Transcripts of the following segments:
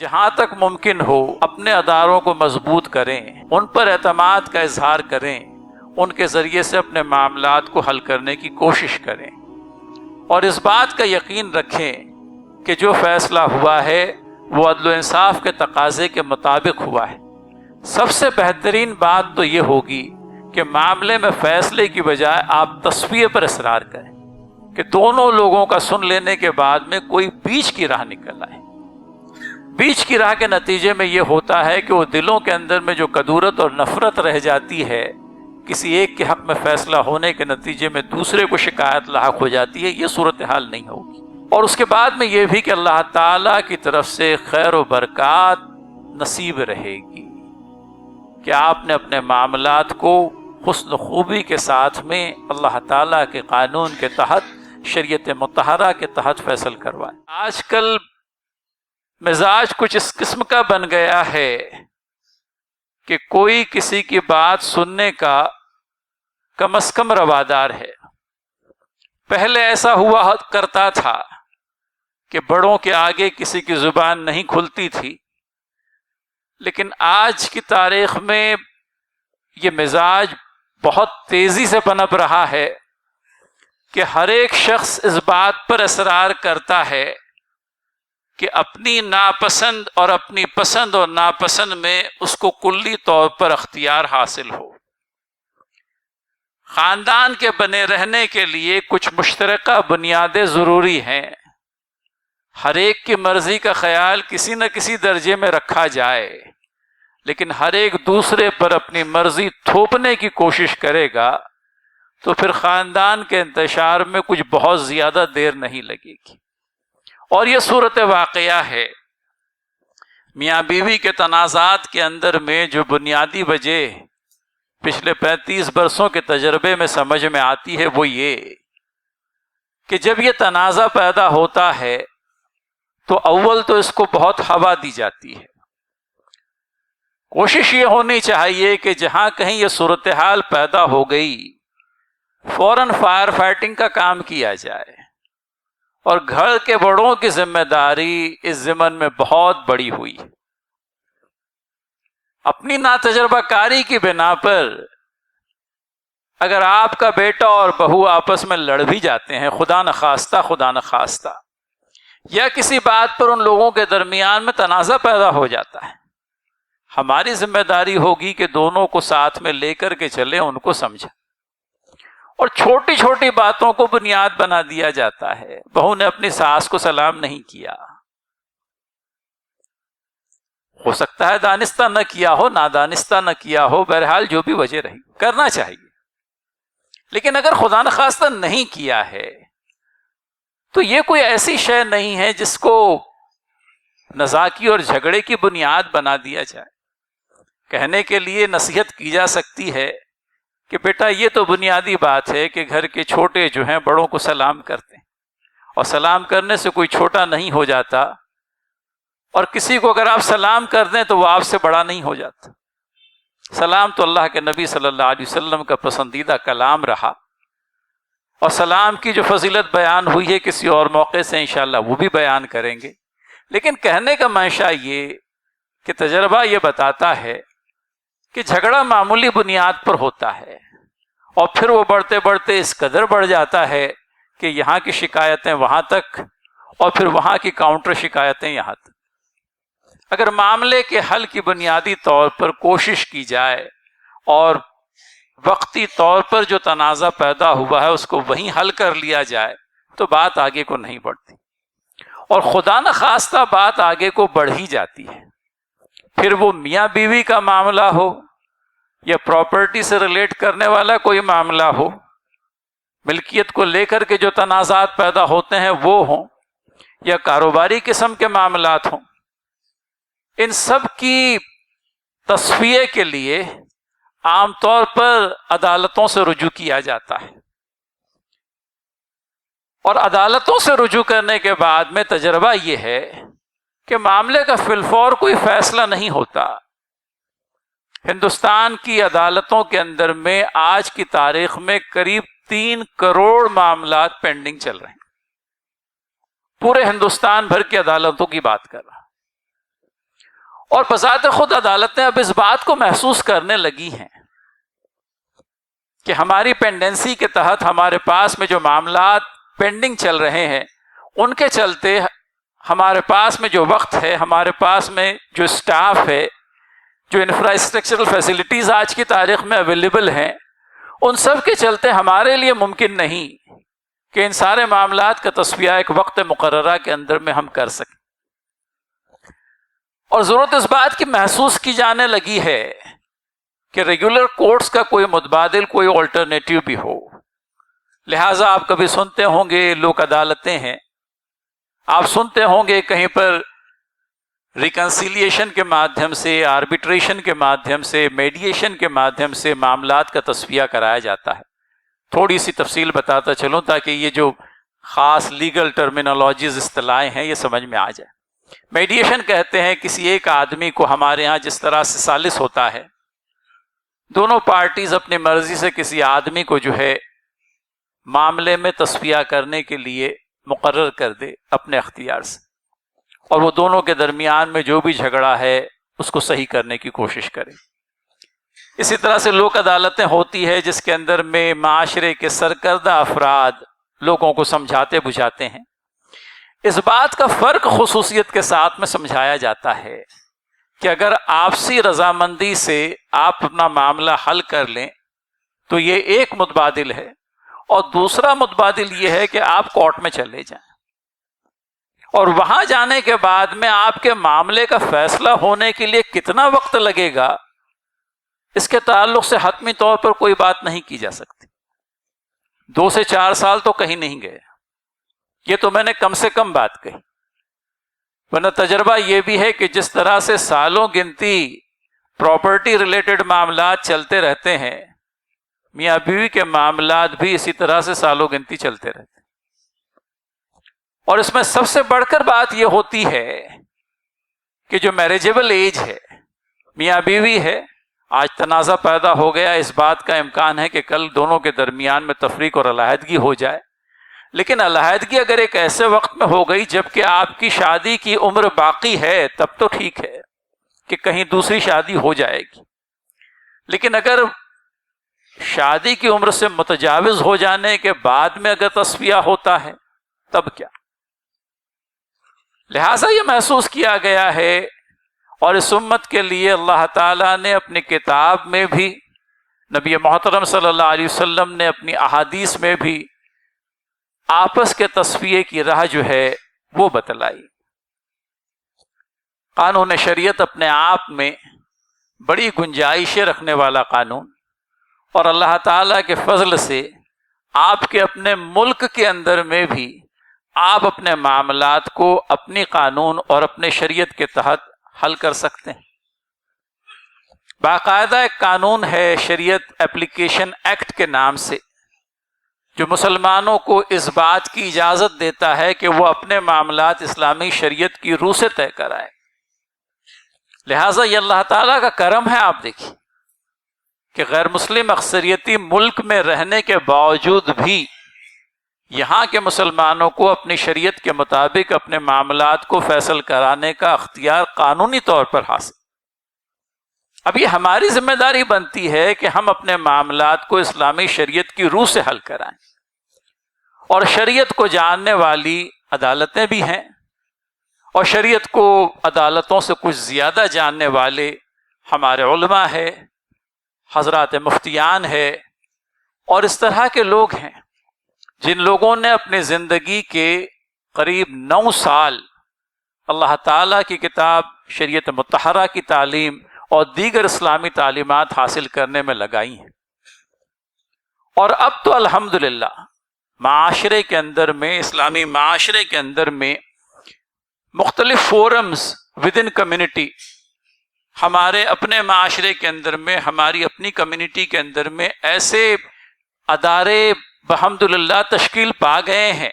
جہاں تک ممکن ہو اپنے اداروں کو مضبوط کریں، ان پر اعتماد کا اظہار کریں، ان کے ذریعے سے اپنے معاملات کو حل کرنے کی کوشش کریں، اور اس بات کا یقین رکھیں کہ جو فیصلہ ہوا ہے وہ عدل و انصاف کے تقاضے کے مطابق ہوا ہے۔ سب سے بہترین بات تو یہ ہوگی کہ معاملے میں فیصلے کی بجائے آپ تصفیے پر اصرار کریں کہ دونوں لوگوں کا سن لینے کے بعد میں کوئی بیچ کی راہ نکل آئے۔ بیچ کی راہ کے نتیجے میں یہ ہوتا ہے کہ وہ دلوں کے اندر میں جو کدورت اور نفرت رہ جاتی ہے، کسی ایک کے حق میں فیصلہ ہونے کے نتیجے میں دوسرے کو شکایت لاحق ہو جاتی ہے، یہ صورتحال نہیں ہوگی۔ اور اس کے بعد میں یہ بھی کہ اللہ تعالیٰ کی طرف سے خیر و برکات نصیب رہے گی کہ آپ نے اپنے معاملات کو حسن و خوبی کے ساتھ میں اللہ تعالیٰ کے قانون کے تحت، شریعت مطہرہ کے تحت فیصل کروائے۔ آج کل مزاج کچھ اس قسم کا بن گیا ہے کہ کوئی کسی کی بات سننے کا کم از کم روادار ہے۔ پہلے ایسا ہوا کرتا تھا کہ بڑوں کے آگے کسی کی زبان نہیں کھلتی تھی، لیکن آج کی تاریخ میں یہ مزاج بہت تیزی سے پنپ رہا ہے کہ ہر ایک شخص اس بات پر اصرار کرتا ہے کہ اپنی ناپسند اور اپنی پسند اور ناپسند میں اس کو کلی طور پر اختیار حاصل ہو۔ خاندان کے بنے رہنے کے لیے کچھ مشترکہ بنیادیں ضروری ہیں، ہر ایک کی مرضی کا خیال کسی نہ کسی درجے میں رکھا جائے، لیکن ہر ایک دوسرے پر اپنی مرضی تھوپنے کی کوشش کرے گا تو پھر خاندان کے انتشار میں کچھ بہت زیادہ دیر نہیں لگے گی۔ اور یہ صورت واقعہ ہے، میاں بیوی کے تنازعات کے اندر میں جو بنیادی وجہ پچھلے 35 برسوں کے تجربے میں سمجھ میں آتی ہے وہ یہ کہ جب یہ تنازع پیدا ہوتا ہے تو اول تو اس کو بہت ہوا دی جاتی ہے۔ کوشش یہ ہونی چاہیے کہ جہاں کہیں یہ صورتحال پیدا ہو گئی فوراً فائر فائٹنگ کا کام کیا جائے، اور گھر کے بڑوں کی ذمہ داری اس ضمن میں بہت بڑی ہوئی۔ اپنی ناتجربہ کاری کی بنا پر اگر آپ کا بیٹا اور بہو آپس میں لڑ بھی جاتے ہیں، خدا نخواستہ یا کسی بات پر ان لوگوں کے درمیان میں تنازع پیدا ہو جاتا ہے، ہماری ذمہ داری ہوگی کہ دونوں کو ساتھ میں لے کر کے چلیں، ان کو سمجھیں۔ اور چھوٹی چھوٹی باتوں کو بنیاد بنا دیا جاتا ہے۔ بہو نے اپنی ساس کو سلام نہیں کیا، ہو سکتا ہے دانستہ نہ کیا ہو، نادانستہ نہ کیا ہو، بہرحال جو بھی وجہ رہی کرنا چاہیے، لیکن اگر خدا نخواستہ نہیں کیا ہے تو یہ کوئی ایسی شے نہیں ہے جس کو نزاکی اور جھگڑے کی بنیاد بنا دیا جائے۔ کہنے کے لیے نصیحت کی جا سکتی ہے کہ بیٹا یہ تو بنیادی بات ہے کہ گھر کے چھوٹے جو ہیں بڑوں کو سلام کرتے ہیں، اور سلام کرنے سے کوئی چھوٹا نہیں ہو جاتا، اور کسی کو اگر آپ سلام کر دیں تو وہ آپ سے بڑا نہیں ہو جاتا۔ سلام تو اللہ کے نبی صلی اللہ علیہ وسلم کا پسندیدہ کلام رہا، اور سلام کی جو فضیلت بیان ہوئی ہے کسی اور موقع سے انشاءاللہ وہ بھی بیان کریں گے، لیکن کہنے کا منشا یہ کہ تجربہ یہ بتاتا ہے کہ جھگڑا معمولی بنیاد پر ہوتا ہے، اور پھر وہ بڑھتے بڑھتے اس قدر بڑھ جاتا ہے کہ یہاں کی شکایتیں وہاں تک، اور پھر وہاں کی کاؤنٹر شکایتیں یہاں تک۔ اگر معاملے کے حل کی بنیادی طور پر کوشش کی جائے اور وقتی طور پر جو تنازع پیدا ہوا ہے اس کو وہیں حل کر لیا جائے تو بات آگے کو نہیں بڑھتی، اور خدا نخواستہ بات آگے کو بڑھ ہی جاتی ہے۔ پھر وہ میاں بیوی کا معاملہ ہو یا پراپرٹی سے ریلیٹ کرنے والا کوئی معاملہ ہو، ملکیت کو لے کر کے جو تنازعات پیدا ہوتے ہیں وہ ہوں، یا کاروباری قسم کے معاملات ہوں، ان سب کی تصفیے کے لیے عام طور پر عدالتوں سے رجوع کیا جاتا ہے، اور عدالتوں سے رجوع کرنے کے بعد میں تجربہ یہ ہے کہ معاملے کا فی الفور کوئی فیصلہ نہیں ہوتا۔ ہندوستان کی عدالتوں کے اندر میں آج کی تاریخ میں قریب 3 کروڑ معاملات پینڈنگ چل رہے ہیں، پورے ہندوستان بھر کی عدالتوں کی بات کر رہا۔ اور بذات خود عدالتیں اب اس بات کو محسوس کرنے لگی ہیں کہ ہماری پینڈنسی کے تحت ہمارے پاس میں جو معاملات پینڈنگ چل رہے ہیں ان کے چلتے ہمارے پاس میں جو وقت ہے، ہمارے پاس میں جو سٹاف ہے، جو انفراسٹرکچرل فیسلٹیز آج کی تاریخ میں اویلیبل ہیں، ان سب کے چلتے ہمارے لیے ممکن نہیں کہ ان سارے معاملات کا تصفیہ ایک وقت مقررہ کے اندر میں ہم کر سکیں۔ اور ضرورت اس بات کی محسوس کی جانے لگی ہے کہ ریگولر کورٹس کا کوئی متبادل، کوئی آلٹرنیٹیو بھی ہو۔ لہٰذا آپ کبھی سنتے ہوں گے لوک عدالتیں ہیں، آپ سنتے ہوں گے کہیں پر ریکنسیلیشن کے مادھیم سے، آربیٹریشن کے مادھیم سے، میڈیشن کے مادھیم سے معاملات کا تصفیہ کرایا جاتا ہے۔ تھوڑی سی تفصیل بتاتا چلوں تاکہ یہ جو خاص لیگل ٹرمینالوجیز اصطلاحیں ہیں یہ سمجھ میں آ جائے۔ میڈیشن کہتے ہیں کسی ایک آدمی کو، ہمارے ہاں جس طرح سے ثالث ہوتا ہے، دونوں پارٹیز اپنی مرضی سے کسی آدمی کو جو ہے معاملے میں تصفیہ کرنے کے لیے مقرر کر دے اپنے اختیار سے، اور وہ دونوں کے درمیان میں جو بھی جھگڑا ہے اس کو صحیح کرنے کی کوشش کرے۔ اسی طرح سے لوک عدالتیں ہوتی ہے جس کے اندر میں معاشرے کے سرکردہ افراد لوگوں کو سمجھاتے بجھاتے ہیں۔ اس بات کا فرق خصوصیت کے ساتھ میں سمجھایا جاتا ہے کہ اگر آپسی رضامندی سے آپ اپنا معاملہ حل کر لیں تو یہ ایک متبادل ہے، اور دوسرا متبادل یہ ہے کہ آپ کورٹ میں چلے جائیں، اور وہاں جانے کے بعد میں آپ کے معاملے کا فیصلہ ہونے کے لیے کتنا وقت لگے گا اس کے تعلق سے حتمی طور پر کوئی بات نہیں کی جا سکتی۔ 2 سے 4 سال تو کہیں نہیں گئے، یہ تو میں نے کم سے کم بات کہی، ورنہ تجربہ یہ بھی ہے کہ جس طرح سے سالوں گنتی پراپرٹی ریلیٹڈ معاملات چلتے رہتے ہیں، میاں بیوی کے معاملات بھی اسی طرح سے سالوں گنتی چلتے رہتے ہیں۔ اور اس میں سب سے بڑھ کر بات یہ ہوتی ہے کہ جو میریجیبل ایج ہے، میاں بیوی ہے، آج تنازع پیدا ہو گیا، اس بات کا امکان ہے کہ کل دونوں کے درمیان میں تفریق اور علیحدگی ہو جائے، لیکن علیحدگی اگر ایک ایسے وقت میں ہو گئی جبکہ آپ کی شادی کی عمر باقی ہے تب تو ٹھیک ہے کہ کہیں دوسری شادی ہو جائے گی، لیکن اگر شادی کی عمر سے متجاوز ہو جانے کے بعد میں اگر تصفیہ ہوتا ہے تب کیا؟ لہٰذا یہ محسوس کیا گیا ہے، اور اس امت کے لیے اللہ تعالیٰ نے اپنی کتاب میں بھی، نبی محترم صلی اللہ علیہ وسلم نے اپنی احادیث میں بھی آپس کے تصفیے کی راہ جو ہے وہ بتلائی۔ قانون شریعت اپنے آپ میں بڑی گنجائشیں رکھنے والا قانون، اور اللہ تعالیٰ کے فضل سے آپ کے اپنے ملک کے اندر میں بھی آپ اپنے معاملات کو اپنی قانون اور اپنے شریعت کے تحت حل کر سکتے ہیں۔ باقاعدہ ایک قانون ہے شریعت اپلیکیشن ایکٹ کے نام سے، جو مسلمانوں کو اس بات کی اجازت دیتا ہے کہ وہ اپنے معاملات اسلامی شریعت کی روح سے طے کرائیں۔ لہٰذا یہ اللہ تعالیٰ کا کرم ہے، آپ دیکھیے کہ غیر مسلم اکثریتی ملک میں رہنے کے باوجود بھی یہاں کے مسلمانوں کو اپنی شریعت کے مطابق اپنے معاملات کو فیصل کرانے کا اختیار قانونی طور پر حاصل۔ اب یہ ہماری ذمہ داری بنتی ہے کہ ہم اپنے معاملات کو اسلامی شریعت کی روح سے حل کرائیں، اور شریعت کو جاننے والی عدالتیں بھی ہیں، اور شریعت کو عدالتوں سے کچھ زیادہ جاننے والے ہمارے علماء ہیں، حضرات مفتیان ہے، اور اس طرح کے لوگ ہیں جن لوگوں نے اپنی زندگی کے قریب 9 سال اللہ تعالیٰ کی کتاب شریعت مطہرہ کی تعلیم اور دیگر اسلامی تعلیمات حاصل کرنے میں لگائی ہیں۔ اور اب تو الحمدللہ معاشرے کے اندر میں، اسلامی معاشرے کے اندر میں مختلف فورمز ود ان کمیونٹی، ہمارے اپنے معاشرے کے اندر میں، ہماری اپنی کمیونٹی کے اندر میں ایسے ادارے بحمدللہ تشکیل پا گئے ہیں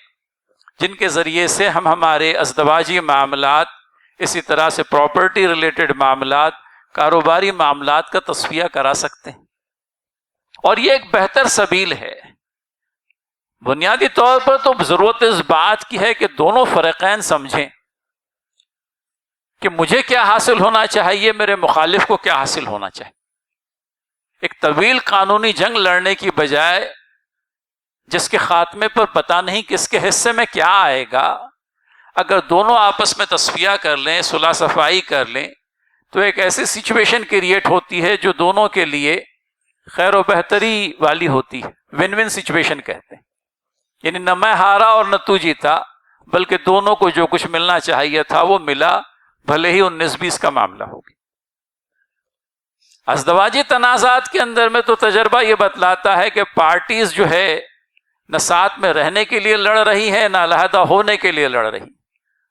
جن کے ذریعے سے ہم ہمارے ازدواجی معاملات، اسی طرح سے پراپرٹی ریلیٹڈ معاملات، کاروباری معاملات کا تصفیہ کرا سکتے ہیں، اور یہ ایک بہتر سبیل ہے۔ بنیادی طور پر تو ضرورت اس بات کی ہے کہ دونوں فریقین سمجھیں کہ مجھے کیا حاصل ہونا چاہیے، میرے مخالف کو کیا حاصل ہونا چاہیے. ایک طویل قانونی جنگ لڑنے کی بجائے جس کے خاتمے پر پتہ نہیں کس کے حصے میں کیا آئے گا، اگر دونوں آپس میں تصفیہ کر لیں، صلح صفائی کر لیں، تو ایک ایسی سچویشن کریٹ ہوتی ہے جو دونوں کے لیے خیر و بہتری والی ہوتی ہے. ون ون سچویشن کہتے ہیں. یعنی نہ میں ہارا اور نہ تو جیتا، بلکہ دونوں کو جو کچھ ملنا چاہیے تھا وہ ملا، بھلے ہی 19-20 کا معاملہ ہوگی. ازدواجی تنازعات کے اندر میں تو تجربہ یہ بتلاتا ہے کہ پارٹیز جو ہے نہ ساتھ میں رہنے کے لیے لڑ رہی ہے، نہ علیحدہ ہونے کے لیے لڑ رہی.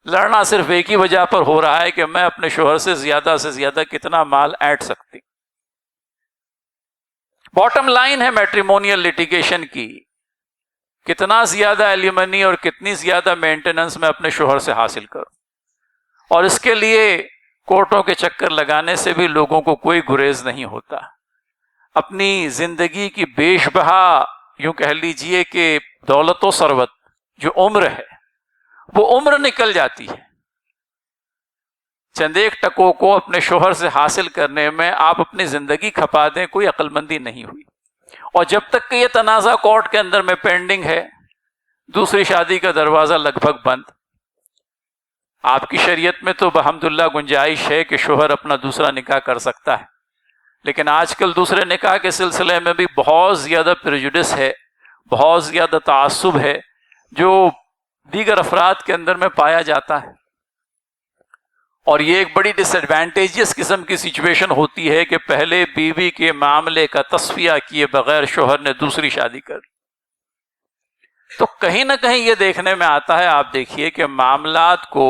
لڑنا صرف ایک ہی وجہ پر ہو رہا ہے کہ میں اپنے شوہر سے زیادہ کتنا مال اینٹ سکتی. باٹم لائن ہے میٹریمونیل لیٹیگیشن کی، کتنا زیادہ ایلیمنی اور کتنی زیادہ مینٹیننس میں اپنے شوہر سے حاصل کروں. اور اس کے لیے کورٹوں کے چکر لگانے سے بھی لوگوں کو کوئی گریز نہیں ہوتا. اپنی زندگی کی بیش بہا، یوں کہہ لیجئے کہ دولت و ثروت جو عمر ہے، وہ عمر نکل جاتی ہے. چند ایک ٹکوں کو اپنے شوہر سے حاصل کرنے میں آپ اپنی زندگی کھپا دیں، کوئی عقل مندی نہیں ہوئی. اور جب تک کہ یہ تنازع کورٹ کے اندر میں پینڈنگ ہے، دوسری شادی کا دروازہ لگ بھگ بند. آپ کی شریعت میں تو بحمداللہ گنجائش ہے کہ شوہر اپنا دوسرا نکاح کر سکتا ہے، لیکن آج کل دوسرے نکاح کے سلسلے میں بھی بہت زیادہ پریجوڈس ہے، بہت زیادہ تعصب ہے جو دیگر افراد کے اندر میں پایا جاتا ہے. اور یہ ایک بڑی ڈس ایڈوانٹیجس قسم کی سچویشن ہوتی ہے کہ پہلے بیوی کے معاملے کا تصفیہ کیے بغیر شوہر نے دوسری شادی کر. تو کہیں نہ کہیں یہ دیکھنے میں آتا ہے، آپ دیکھیے کہ معاملات کو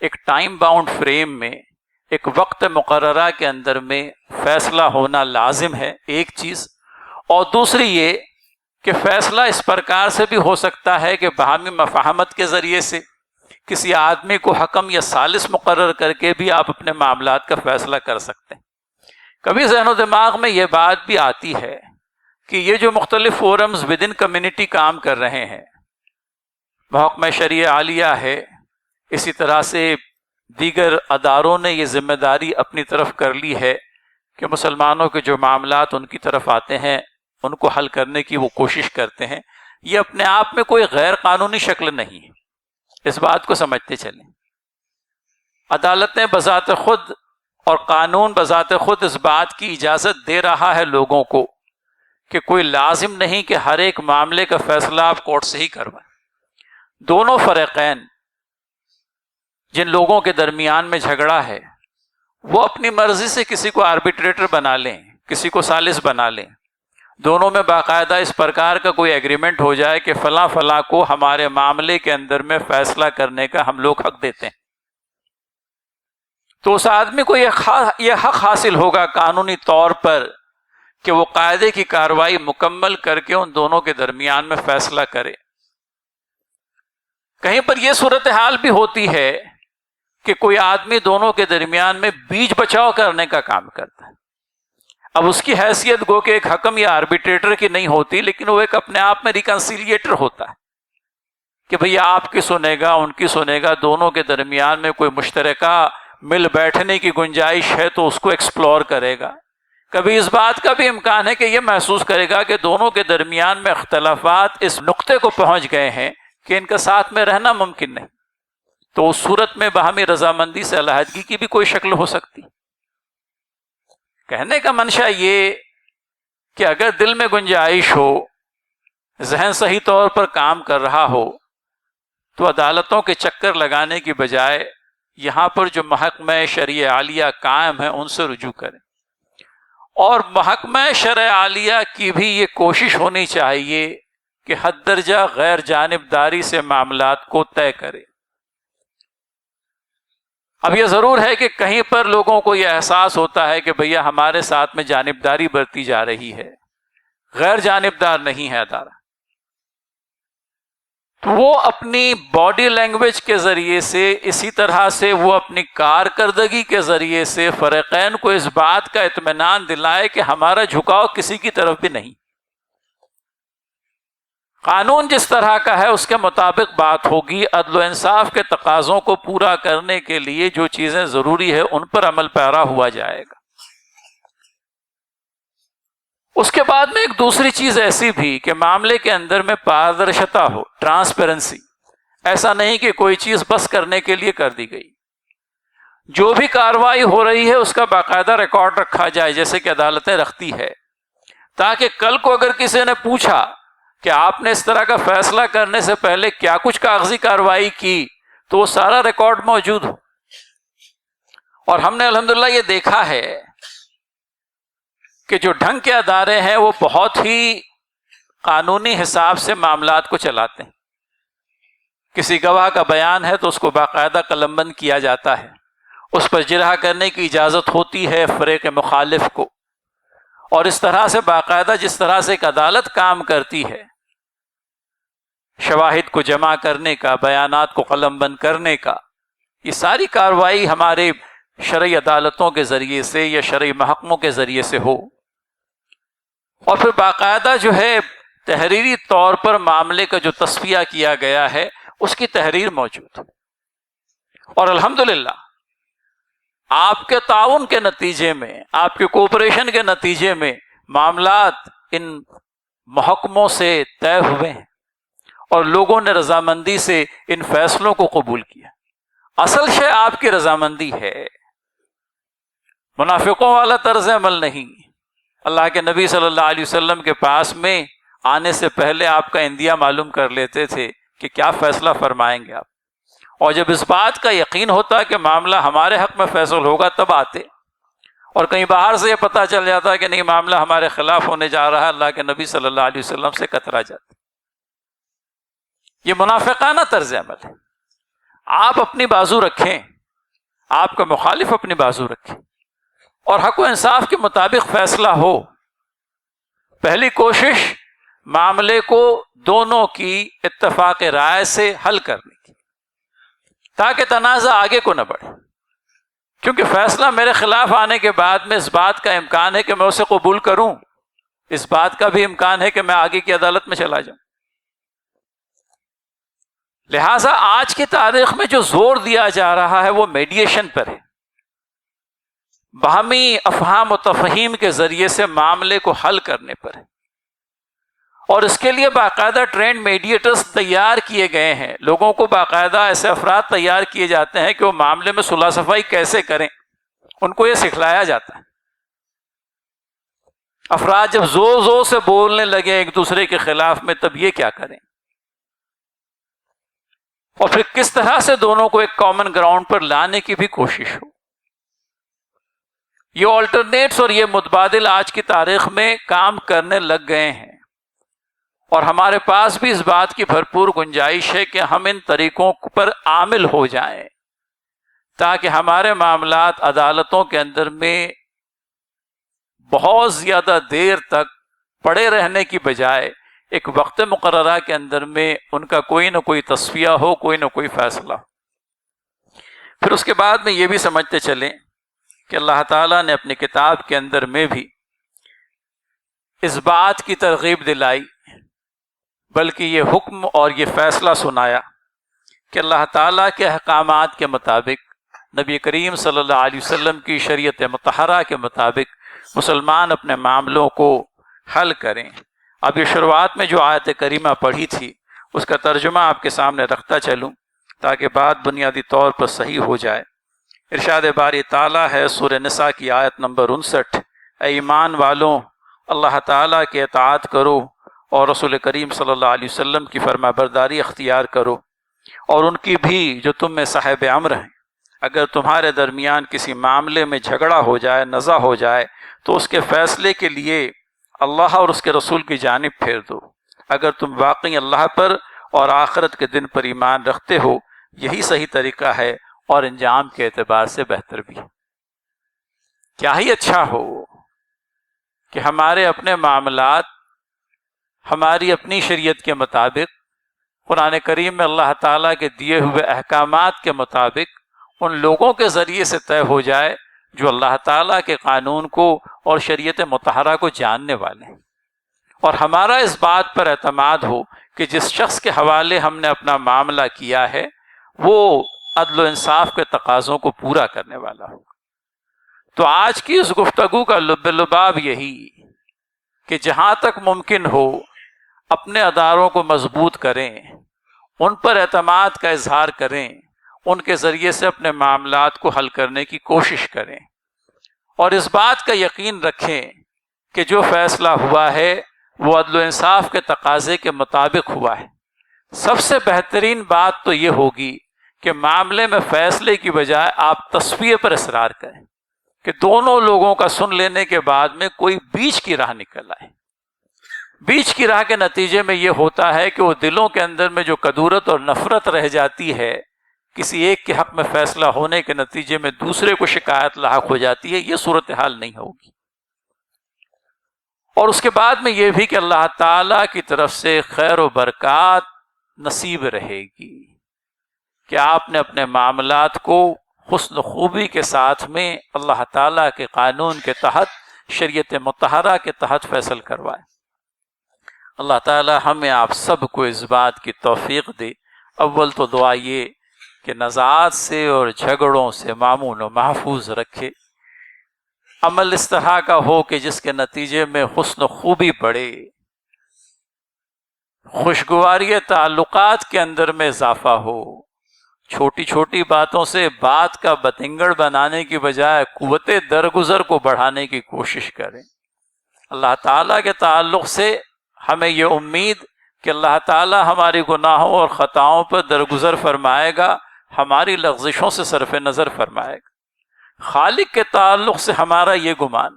ایک ٹائم باؤنڈ فریم میں، ایک وقت مقررہ کے اندر میں فیصلہ ہونا لازم ہے، ایک چیز. اور دوسری یہ کہ فیصلہ اس پرکار سے بھی ہو سکتا ہے کہ باہمی مفاہمت کے ذریعے سے کسی آدمی کو حکم یا ثالث مقرر کر کے بھی آپ اپنے معاملات کا فیصلہ کر سکتے ہیں. کبھی ذہن و دماغ میں یہ بات بھی آتی ہے کہ یہ جو مختلف فورمز ود ان کمیونٹی کام کر رہے ہیں، محکمہ شریعہ عالیہ ہے، اسی طرح سے دیگر اداروں نے یہ ذمہ داری اپنی طرف کر لی ہے کہ مسلمانوں کے جو معاملات ان کی طرف آتے ہیں ان کو حل کرنے کی وہ کوشش کرتے ہیں. یہ اپنے آپ میں کوئی غیر قانونی شکل نہیں ہے، اس بات کو سمجھتے چلیں. عدالتیں بذات خود اور قانون بذات خود اس بات کی اجازت دے رہا ہے لوگوں کو کہ کوئی لازم نہیں کہ ہر ایک معاملے کا فیصلہ آپ کورٹ سے ہی کروائیں. دونوں فریقین جن لوگوں کے درمیان میں جھگڑا ہے وہ اپنی مرضی سے کسی کو آربیٹریٹر بنا لیں، کسی کو ثالث بنا لیں. دونوں میں باقاعدہ اس پرکار کا کوئی ایگریمنٹ ہو جائے کہ فلاں فلاں کو ہمارے معاملے کے اندر میں فیصلہ کرنے کا ہم لوگ حق دیتے ہیں، تو اس آدمی کو یہ حق حاصل ہوگا قانونی طور پر کہ وہ قاعدے کی کارروائی مکمل کر کے ان دونوں کے درمیان میں فیصلہ کرے. کہیں پر یہ صورتحال بھی ہوتی ہے کہ کوئی آدمی دونوں کے درمیان میں بیچ بچاؤ کرنے کا کام کرتا ہے. اب اس کی حیثیت گو کہ ایک حکم یا آربیٹریٹر کی نہیں ہوتی، لیکن وہ ایک اپنے آپ میں ریکنسیلیٹر ہوتا ہے کہ بھئی آپ کی سنے گا، ان کی سنے گا، دونوں کے درمیان میں کوئی مشترکہ مل بیٹھنے کی گنجائش ہے تو اس کو ایکسپلور کرے گا. کبھی اس بات کا بھی امکان ہے کہ یہ محسوس کرے گا کہ دونوں کے درمیان میں اختلافات اس نقطے کو پہنچ گئے ہیں کہ ان کا ساتھ میں رہنا ممکن نہیں، تو اس صورت میں باہمی رضامندی سے علیحدگی کی بھی کوئی شکل ہو سکتی. کہنے کا منشا یہ کہ اگر دل میں گنجائش ہو، ذہن صحیح طور پر کام کر رہا ہو، تو عدالتوں کے چکر لگانے کی بجائے یہاں پر جو محکمہ شرع عالیہ قائم ہے ان سے رجوع کریں. اور محکمہ شرع عالیہ کی بھی یہ کوشش ہونی چاہیے کہ حد درجہ غیر جانبداری سے معاملات کو طے کرے. اب یہ ضرور ہے کہ کہیں پر لوگوں کو یہ احساس ہوتا ہے کہ بھیا ہمارے ساتھ میں جانبداری برتی جا رہی ہے، غیر جانبدار نہیں ہے ادارہ. تو وہ اپنی باڈی لینگویج کے ذریعے سے، اسی طرح سے وہ اپنی کارکردگی کے ذریعے سے فریقین کو اس بات کا اطمینان دلائے کہ ہمارا جھکاؤ کسی کی طرف بھی نہیں. قانون جس طرح کا ہے اس کے مطابق بات ہوگی. عدل و انصاف کے تقاضوں کو پورا کرنے کے لیے جو چیزیں ضروری ہے ان پر عمل پیرا ہوا جائے گا. اس کے بعد میں ایک دوسری چیز ایسی بھی کہ معاملے کے اندر میں پاردرشتا ہو، ٹرانسپیرنسی. ایسا نہیں کہ کوئی چیز بس کرنے کے لیے کر دی گئی. جو بھی کارروائی ہو رہی ہے اس کا باقاعدہ ریکارڈ رکھا جائے جیسے کہ عدالتیں رکھتی ہے، تاکہ کل کو اگر کسی نے پوچھا کہ آپ نے اس طرح کا فیصلہ کرنے سے پہلے کیا کچھ کاغذی کارروائی کی تو وہ سارا ریکارڈ موجود ہو. اور ہم نے الحمدللہ یہ دیکھا ہے کہ جو ڈھنگ کے ادارے ہیں وہ بہت ہی قانونی حساب سے معاملات کو چلاتے ہیں. کسی گواہ کا بیان ہے تو اس کو باقاعدہ قلم بند کیا جاتا ہے، اس پر جرح کرنے کی اجازت ہوتی ہے فریق مخالف کو. اور اس طرح سے باقاعدہ جس طرح سے ایک عدالت کام کرتی ہے، شواہد کو جمع کرنے کا، بیانات کو قلم بند کرنے کا، یہ ساری کارروائی ہمارے شرعی عدالتوں کے ذریعے سے یا شرعی محکموں کے ذریعے سے ہو. اور پھر باقاعدہ جو ہے تحریری طور پر معاملے کا جو تصفیہ کیا گیا ہے اس کی تحریر موجود ہے. اور الحمدللہ آپ کے تعاون کے نتیجے میں، آپ کے کوپریشن کے نتیجے میں معاملات ان محکموں سے طے ہوئے ہیں اور لوگوں نے رضامندی سے ان فیصلوں کو قبول کیا. اصل شے آپ کی رضامندی ہے، منافقوں والا طرز عمل نہیں. اللہ کے نبی صلی اللہ علیہ وسلم کے پاس میں آنے سے پہلے آپ کا اندیا معلوم کر لیتے تھے کہ کیا فیصلہ فرمائیں گے آپ، اور جب اس بات کا یقین ہوتا کہ معاملہ ہمارے حق میں فیصل ہوگا تب آتے. اور کہیں باہر سے یہ پتہ چل جاتا کہ نہیں معاملہ ہمارے خلاف ہونے جا رہا ہے، اللہ کے نبی صلی اللہ علیہ وسلم سے کترا جاتا. یہ منافقانہ طرز عمل ہے. آپ اپنی بازو رکھیں، آپ کا مخالف اپنی بازو رکھیں اور حق و انصاف کے مطابق فیصلہ ہو. پہلی کوشش معاملے کو دونوں کی اتفاق رائے سے حل کرنے کی، تاکہ تنازع آگے کو نہ بڑھے. کیونکہ فیصلہ میرے خلاف آنے کے بعد میں اس بات کا امکان ہے کہ میں اسے قبول کروں، اس بات کا بھی امکان ہے کہ میں آگے کی عدالت میں چلا جاؤں. لہٰذا آج کی تاریخ میں جو زور دیا جا رہا ہے وہ میڈیشن پر ہے، باہمی افہام و تفہیم کے ذریعے سے معاملے کو حل کرنے پر ہے. اور اس کے لیے باقاعدہ ٹرینڈ میڈیٹرز تیار کیے گئے ہیں. لوگوں کو باقاعدہ ایسے افراد تیار کیے جاتے ہیں کہ وہ معاملے میں صلح صفائی کیسے کریں، ان کو یہ سکھلایا جاتا ہے. افراد جب زور زور سے بولنے لگے ایک دوسرے کے خلاف میں تب یہ کیا کریں، اور پھر کس طرح سے دونوں کو ایک کامن گراؤنڈ پر لانے کی بھی کوشش ہو. یہ آلٹرنیٹس اور یہ متبادل آج کی تاریخ میں کام کرنے لگ گئے ہیں، اور ہمارے پاس بھی اس بات کی بھرپور گنجائش ہے کہ ہم ان طریقوں پر عامل ہو جائیں تاکہ ہمارے معاملات عدالتوں کے اندر میں بہت زیادہ دیر تک پڑے رہنے کی بجائے ایک وقت مقررہ کے اندر میں ان کا کوئی نہ کوئی تصفیہ ہو، کوئی نہ کوئی فیصلہ. پھر اس کے بعد میں یہ بھی سمجھتے چلیں کہ اللہ تعالیٰ نے اپنی کتاب کے اندر میں بھی اس بات کی ترغیب دلائی، بلکہ یہ حکم اور یہ فیصلہ سنایا کہ اللہ تعالیٰ کے احکامات کے مطابق، نبی کریم صلی اللہ علیہ وسلم کی شریعت مطہرہ کے مطابق مسلمان اپنے معاملوں کو حل کریں. اب یہ شروعات میں جو آیت کریمہ پڑھی تھی اس کا ترجمہ آپ کے سامنے رکھتا چلوں تاکہ بات بنیادی طور پر صحیح ہو جائے. ارشاد باری تعالیٰ ہے سورہ نساء کی آیت نمبر 59، اے ایمان والوں اللہ تعالیٰ کے اطاعت کرو اور رسول کریم صلی اللہ علیہ وسلم کی فرما برداری اختیار کرو، اور ان کی بھی جو تم میں صاحب امر ہیں. اگر تمہارے درمیان کسی معاملے میں جھگڑا ہو جائے، نزاع ہو جائے، تو اس کے فیصلے کے لیے اللہ اور اس کے رسول کی جانب پھیر دو. اگر تم واقعی اللہ پر اور آخرت کے دن پر ایمان رکھتے ہو یہی صحیح طریقہ ہے اور انجام کے اعتبار سے بہتر بھی. کیا ہی اچھا ہو کہ ہمارے اپنے معاملات ہماری اپنی شریعت کے مطابق، قرآن کریم میں اللہ تعالیٰ کے دیے ہوئے احکامات کے مطابق ان لوگوں کے ذریعے سے طے ہو جائے جو اللہ تعالیٰ کے قانون کو اور شریعت مطہرہ کو جاننے والے ہیں. اور ہمارا اس بات پر اعتماد ہو کہ جس شخص کے حوالے ہم نے اپنا معاملہ کیا ہے وہ عدل و انصاف کے تقاضوں کو پورا کرنے والا ہو۔ تو آج کی اس گفتگو کا لب لباب یہی کہ جہاں تک ممکن ہو اپنے اداروں کو مضبوط کریں، ان پر اعتماد کا اظہار کریں، ان کے ذریعے سے اپنے معاملات کو حل کرنے کی کوشش کریں، اور اس بات کا یقین رکھیں کہ جو فیصلہ ہوا ہے وہ عدل و انصاف کے تقاضے کے مطابق ہوا ہے۔ سب سے بہترین بات تو یہ ہوگی کہ معاملے میں فیصلے کی بجائے آپ تصفیے پر اصرار کریں کہ دونوں لوگوں کا سن لینے کے بعد میں کوئی بیچ کی راہ نکل آئے۔ بیچ کی راہ کے نتیجے میں یہ ہوتا ہے کہ وہ دلوں کے اندر میں جو کدورت اور نفرت رہ جاتی ہے، کسی ایک کے حق میں فیصلہ ہونے کے نتیجے میں دوسرے کو شکایت لاحق ہو جاتی ہے، یہ صورتحال نہیں ہوگی۔ اور اس کے بعد میں یہ بھی کہ اللہ تعالیٰ کی طرف سے خیر و برکات نصیب رہے گی کہ آپ نے اپنے معاملات کو حسن و خوبی کے ساتھ میں اللہ تعالیٰ کے قانون کے تحت، شریعت مطہرہ کے تحت فیصل کروائے۔ اللہ تعالیٰ ہمیں آپ سب کو اس بات کی توفیق دے۔ اول تو دعا یہ کہ نزاعات سے اور جھگڑوں سے مامون و محفوظ رکھے، عمل اس طرح کا ہو کہ جس کے نتیجے میں حسن و خوبی بڑھے، خوشگواری تعلقات کے اندر میں اضافہ ہو، چھوٹی چھوٹی باتوں سے بات کا بتنگڑ بنانے کی بجائے قوت درگزر کو بڑھانے کی کوشش کریں۔ اللہ تعالیٰ کے تعلق سے ہمیں یہ امید کہ اللہ تعالیٰ ہماری گناہوں اور خطاؤں پر درگزر فرمائے گا، ہماری لغزشوں سے صرف نظر فرمائے گا۔ خالق کے تعلق سے ہمارا یہ گمان،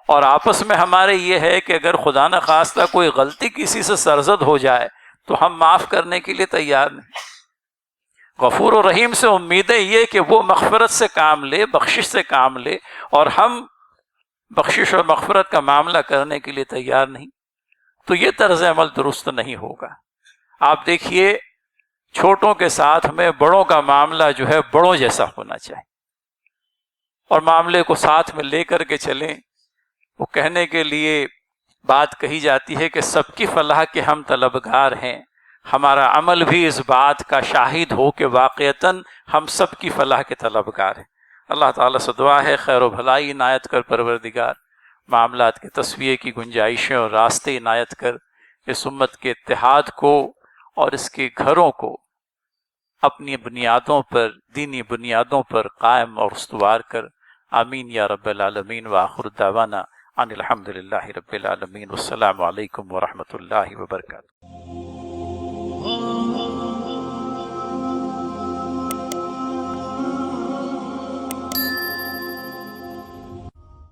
اور آپس میں ہمارے یہ ہے کہ اگر خدا نخواستہ کوئی غلطی کسی سے سرزد ہو جائے تو ہم معاف کرنے کے لیے تیار نہیں۔ غفور و رحیم سے امید ہے یہ کہ وہ مغفرت سے کام لے، بخشش سے کام لے، اور ہم بخشش اور مغفرت کا معاملہ کرنے کے لیے تیار نہیں، تو یہ طرز عمل درست نہیں ہوگا۔ آپ دیکھیے چھوٹوں کے ساتھ میں بڑوں کا معاملہ جو ہے بڑوں جیسا ہونا چاہیے، اور معاملے کو ساتھ میں لے کر کے چلیں۔ وہ کہنے کے لیے بات کہی جاتی ہے کہ سب کی فلاح کے ہم طلبگار ہیں، ہمارا عمل بھی اس بات کا شاہد ہو کہ واقعتاً ہم سب کی فلاح کے طلبگار ہیں۔ اللہ تعالیٰ سے دعا ہے خیر و بھلائی عنایت کر پروردگار، معاملات کے تصفیے کی گنجائشیں اور راستے عنایت کر، اس امت کے اتحاد کو اور اس کے گھروں کو اپنی بنیادوں پر، دینی بنیادوں پر قائم اور استوار کر۔ آمین یا رب العالمین۔ وآخر دعوانا ان الحمد للہ رب العالمین۔ والسلام علیکم ورحمۃ اللہ وبرکاتہ۔